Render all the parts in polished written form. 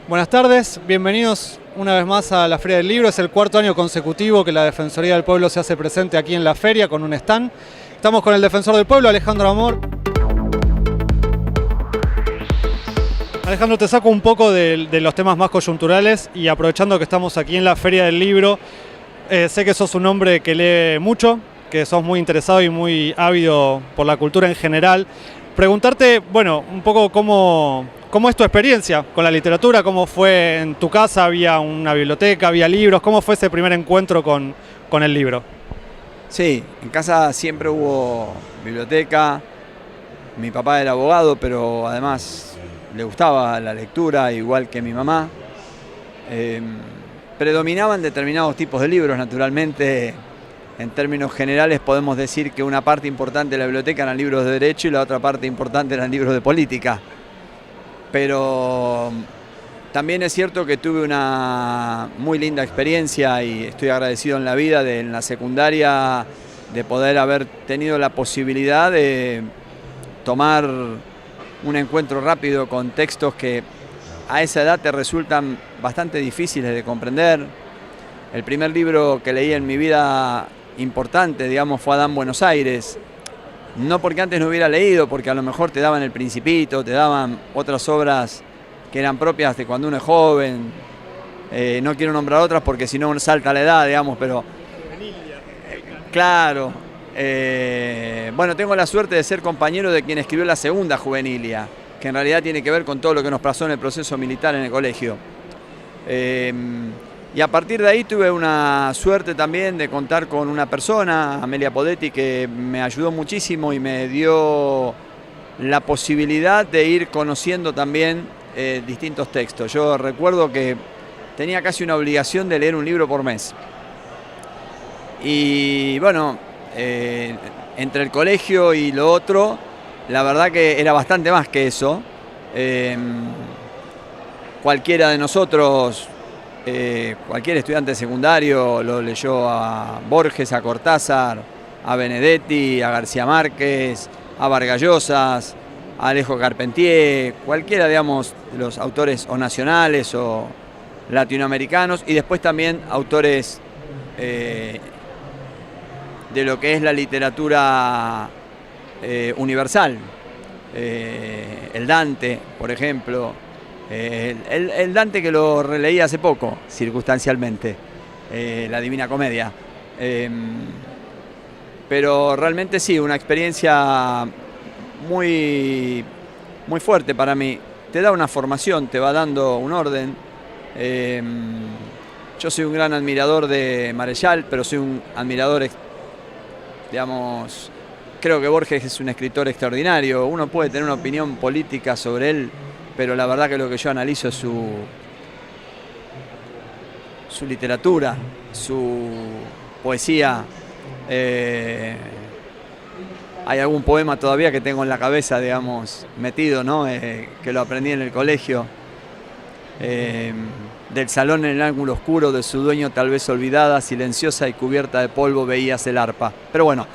Buenas tardes, bienvenidos una vez más a la Feria del Libro. Es el cuarto año consecutivo que la Defensoría del Pueblo se hace presente aquí en la feria con un stand. Estamos con el Defensor del Pueblo, Alejandro Amor. Alejandro, te saco un poco de los temas más coyunturales y aprovechando que estamos aquí en la Feria del Libro, sé que sos un hombre que lee mucho, que sos muy interesado y muy ávido por la cultura en general. Preguntarte, bueno, un poco ¿cómo es tu experiencia con la literatura? ¿Cómo fue en tu casa? ¿Había una biblioteca? ¿Había libros? ¿Cómo fue ese primer encuentro con el libro? Sí, en casa siempre hubo biblioteca. Mi papá era abogado, pero además le gustaba la lectura, igual que mi mamá. Predominaban determinados tipos de libros, naturalmente. En términos generales podemos decir que una parte importante de la biblioteca eran libros de derecho y la otra parte importante eran libros de política. Pero también es cierto que tuve una muy linda experiencia y estoy agradecido en la vida en la secundaria de poder haber tenido la posibilidad de tomar un encuentro rápido con textos que a esa edad te resultan bastante difíciles de comprender. El primer libro que leí en mi vida importante, digamos, fue Adán Buenos Aires. No porque antes no hubiera leído, porque a lo mejor te daban El Principito, te daban otras obras que eran propias de cuando uno es joven. No quiero nombrar otras porque si no salta la edad, digamos, pero... Claro. Bueno, tengo la suerte de ser compañero de quien escribió la segunda Juvenilia, que en realidad tiene que ver con todo lo que nos pasó en el proceso militar en el colegio. Y a partir de ahí tuve una suerte también de contar con una persona, Amelia Podetti, que me ayudó muchísimo y me dio la posibilidad de ir conociendo también distintos textos. Yo recuerdo que tenía casi una obligación de leer un libro por mes. Y bueno, entre el colegio y lo otro, la verdad que era bastante más que eso. Cualquiera de nosotros... cualquier estudiante secundario lo leyó a Borges, a Cortázar, a Benedetti, a García Márquez, a Vargas Llosas, a Alejo Carpentier, cualquiera, digamos, de los autores o nacionales o latinoamericanos, y después también autores de lo que es la literatura universal. El Dante, por ejemplo. El Dante, que lo releí hace poco, circunstancialmente, la Divina Comedia. Pero realmente sí, una experiencia muy, muy fuerte para mí. Te da una formación, te va dando un orden. Yo soy un gran admirador de Marechal, pero soy un admirador, digamos, creo que Borges es un escritor extraordinario. Uno puede tener una opinión política sobre él, pero la verdad que lo que yo analizo es su literatura, su poesía. Hay algún poema todavía que tengo en la cabeza, digamos, metido, ¿no? Que lo aprendí en el colegio. Del salón en el ángulo oscuro de su dueño tal vez olvidada, silenciosa y cubierta de polvo veías el arpa. Pero bueno,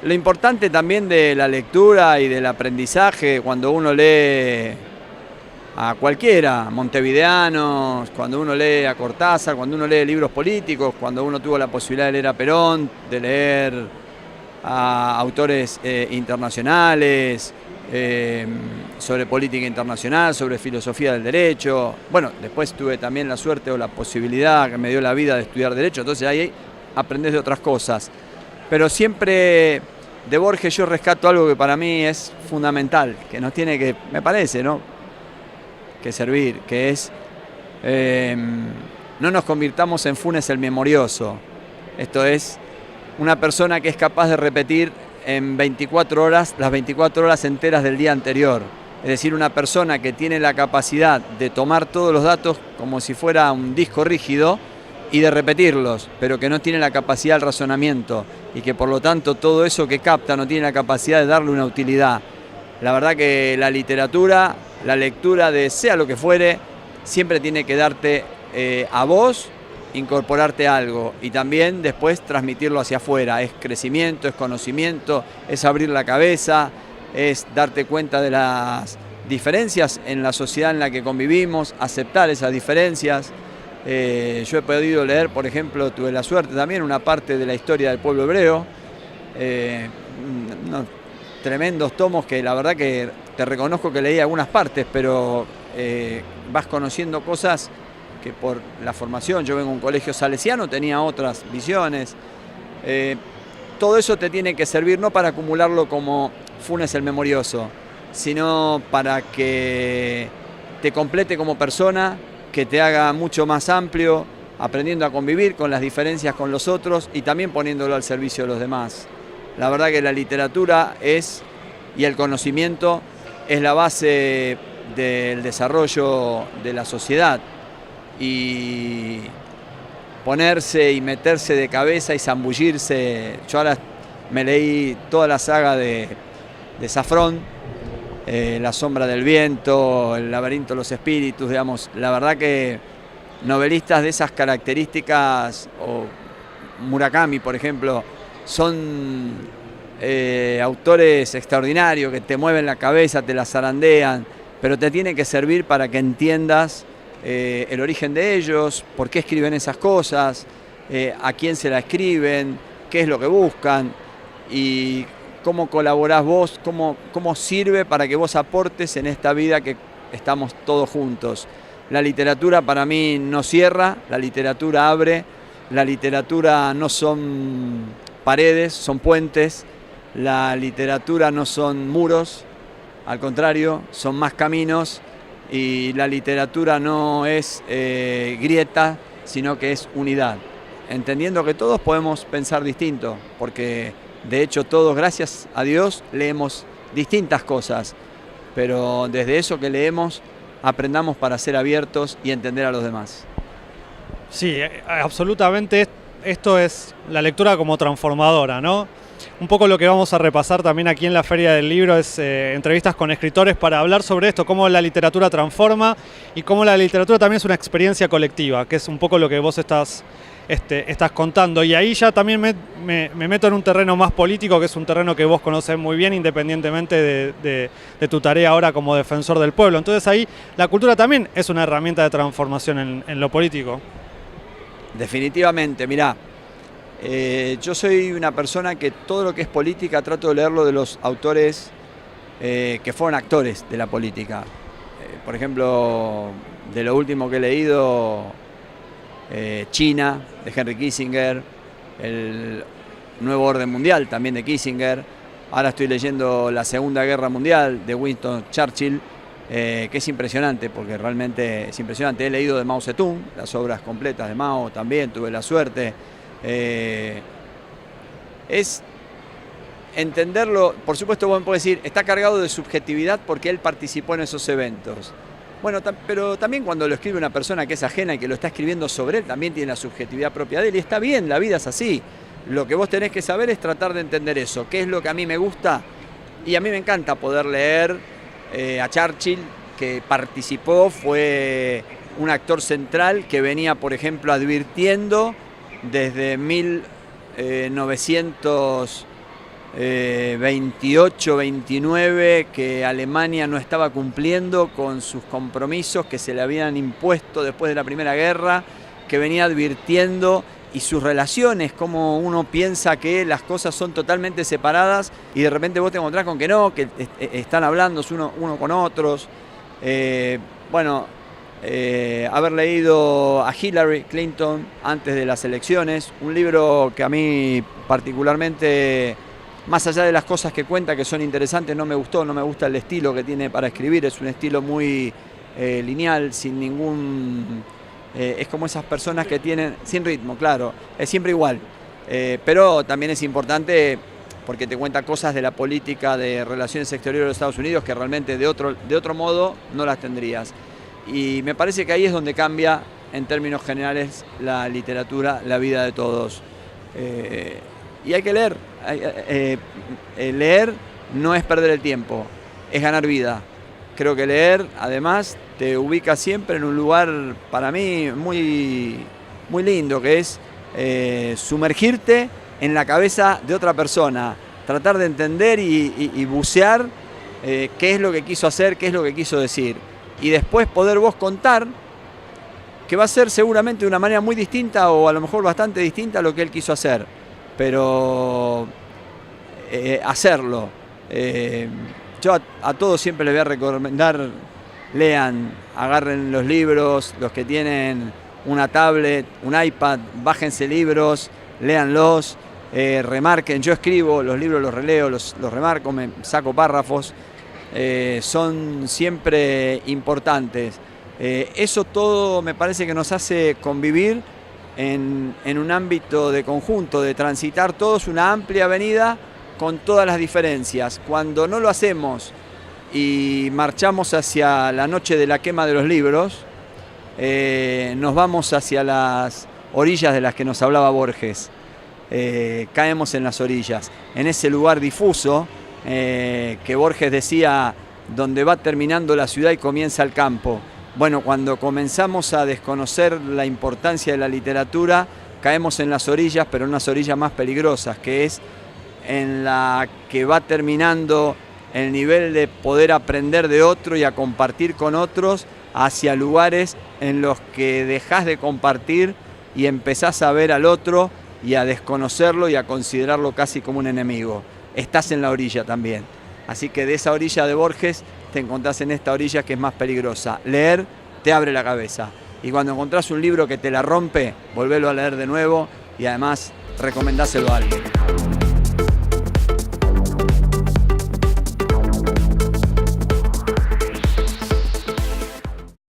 lo importante también de la lectura y del aprendizaje, cuando uno lee a cualquiera, montevideanos, cuando uno lee a Cortázar, cuando uno lee libros políticos, cuando uno tuvo la posibilidad de leer a Perón, de leer a autores internacionales, sobre política internacional, sobre filosofía del derecho. Bueno, después tuve también la suerte o la posibilidad que me dio la vida de estudiar derecho, entonces ahí aprendés de otras cosas. Pero siempre de Borges yo rescato algo que para mí es fundamental, que nos tiene que, me parece, ¿no?, que servir, que es no nos convirtamos en Funes el memorioso. Esto es una persona que es capaz de repetir en 24 horas las 24 horas enteras del día anterior. Es decir, una persona que tiene la capacidad de tomar todos los datos como si fuera un disco rígido y de repetirlos, pero que no tiene la capacidad del razonamiento y que por lo tanto todo eso que capta no tiene la capacidad de darle una utilidad. La verdad que la literatura, la lectura de sea lo que fuere, siempre tiene que darte a vos, incorporarte algo y también después transmitirlo hacia afuera. Es crecimiento, es conocimiento, es abrir la cabeza, es darte cuenta de las diferencias en la sociedad en la que convivimos, aceptar esas diferencias. Yo he podido leer, por ejemplo, tuve la suerte también, una parte de la historia del pueblo hebreo, unos tremendos tomos que la verdad que te reconozco que leí algunas partes, pero vas conociendo cosas que por la formación, yo vengo de un colegio salesiano, tenía otras visiones. Todo eso te tiene que servir no para acumularlo como Funes el Memorioso, sino para que te complete como persona, que te haga mucho más amplio, aprendiendo a convivir con las diferencias con los otros y también poniéndolo al servicio de los demás. La verdad que la literatura y el conocimiento es la base del desarrollo de la sociedad, y ponerse y meterse de cabeza y zambullirse. Yo ahora me leí toda la saga de Safrón, La sombra del viento, El laberinto de los espíritus, digamos. La verdad que novelistas de esas características, o Murakami, por ejemplo, son autores extraordinarios que te mueven la cabeza, te la zarandean, pero te tiene que servir para que entiendas el origen de ellos, por qué escriben esas cosas, a quién se la escriben, qué es lo que buscan y cómo colaborás vos, cómo sirve para que vos aportes en esta vida que estamos todos juntos. La literatura para mí no cierra, la literatura abre, la literatura no son paredes, son puentes, la literatura no son muros, al contrario, son más caminos. Y la literatura no es grieta, sino que es unidad, entendiendo que todos podemos pensar distinto, porque de hecho todos, gracias a Dios, leemos distintas cosas, pero desde eso que leemos aprendamos para ser abiertos y entender a los demás. Sí, absolutamente. Esto es la lectura como transformadora, ¿no? Un poco lo que vamos a repasar también aquí en la Feria del Libro es entrevistas con escritores para hablar sobre esto, cómo la literatura transforma y cómo la literatura también es una experiencia colectiva, que es un poco lo que vos estás contando. Y ahí ya también me meto en un terreno más político, que es un terreno que vos conocés muy bien, independientemente de tu tarea ahora como defensor del pueblo. Entonces ahí la cultura también es una herramienta de transformación en lo político. Definitivamente, mirá. Yo soy una persona que todo lo que es política trato de leerlo de los autores que fueron actores de la política. Por ejemplo, de lo último que he leído, China, de Henry Kissinger, el Nuevo Orden Mundial, también de Kissinger. Ahora estoy leyendo La Segunda Guerra Mundial, de Winston Churchill, que es impresionante, porque realmente es impresionante. He leído de Mao Zedong, las obras completas de Mao también, tuve la suerte. Es entenderlo, por supuesto vos me podés decir, está cargado de subjetividad porque él participó en esos eventos. Bueno, pero también cuando lo escribe una persona que es ajena y que lo está escribiendo sobre él, también tiene la subjetividad propia de él y está bien, la vida es así. Lo que vos tenés que saber es tratar de entender eso, qué es lo que a mí me gusta, y a mí me encanta poder leer a Churchill, que participó, fue un actor central que venía, por ejemplo, advirtiendo desde 1928-29 que Alemania no estaba cumpliendo con sus compromisos que se le habían impuesto después de la Primera Guerra, que venía advirtiendo, y sus relaciones, como uno piensa que las cosas son totalmente separadas y de repente vos te encontrás con que no, que están hablando uno con otros. Haber leído a Hillary Clinton antes de las elecciones, un libro que a mí particularmente, más allá de las cosas que cuenta que son interesantes, no me gusta el estilo que tiene para escribir, es un estilo muy lineal, sin ningún... es como esas personas que tienen, sin ritmo, claro, es siempre igual, pero también es importante porque te cuenta cosas de la política de relaciones exteriores de los Estados Unidos que realmente de otro modo no las tendrías. Y me parece que ahí es donde cambia, en términos generales, la literatura, la vida de todos. Y hay que leer. Leer no es perder el tiempo, es ganar vida. Creo que leer, además, te ubica siempre en un lugar, para mí, muy, muy lindo, que es sumergirte en la cabeza de otra persona, tratar de entender y bucear qué es lo que quiso hacer, qué es lo que quiso decir. Y después poder vos contar, que va a ser seguramente de una manera muy distinta o a lo mejor bastante distinta a lo que él quiso hacer, pero hacerlo. Yo a todos siempre les voy a recomendar, lean, agarren los libros, los que tienen una tablet, un iPad, bájense libros, léanlos, remarquen. Yo escribo, los libros los releo, los remarco, me saco párrafos, son siempre importantes. Eso todo me parece que nos hace convivir en un ámbito de conjunto, de transitar todos una amplia avenida con todas las diferencias. Cuando no lo hacemos y marchamos hacia la noche de la quema de los libros, nos vamos hacia las orillas de las que nos hablaba Borges. Caemos en las orillas, en ese lugar difuso que Borges decía, donde va terminando la ciudad y comienza el campo. Bueno, cuando comenzamos a desconocer la importancia de la literatura, caemos en las orillas, pero en unas orillas más peligrosas, que es en la que va terminando el nivel de poder aprender de otro y a compartir con otros, hacia lugares en los que dejás de compartir y empezás a ver al otro y a desconocerlo y a considerarlo casi como un enemigo. Estás en la orilla también. Así que de esa orilla de Borges te encontrás en esta orilla que es más peligrosa. Leer te abre la cabeza. Y cuando encontrás un libro que te la rompe, volvelo a leer de nuevo y además recomendáselo a alguien.